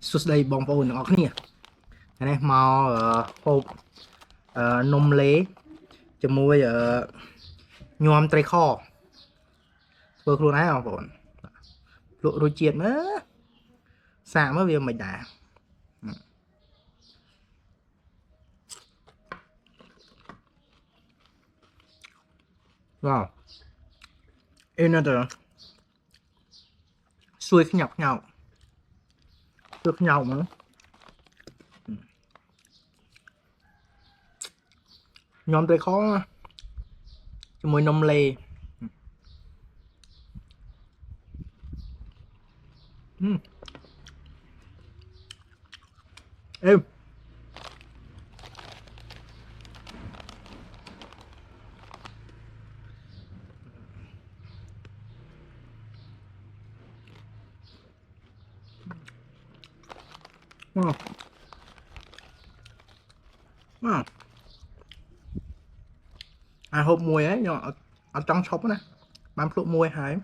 Suốt đây bong bóng nó nè này màu hộp nôm lế cho mua nhom tray kho vừa luôn ấy không bọn lộ đôi chiên nữa xả mới việc mày đã wow em nó được xuôi cái nhọc nhau được nhau nữa nhom tray kho cho mua nôm lê em wow. Wow. À hộp mùi ấy nhưng mà ở trong shop này bán phụ mùi hái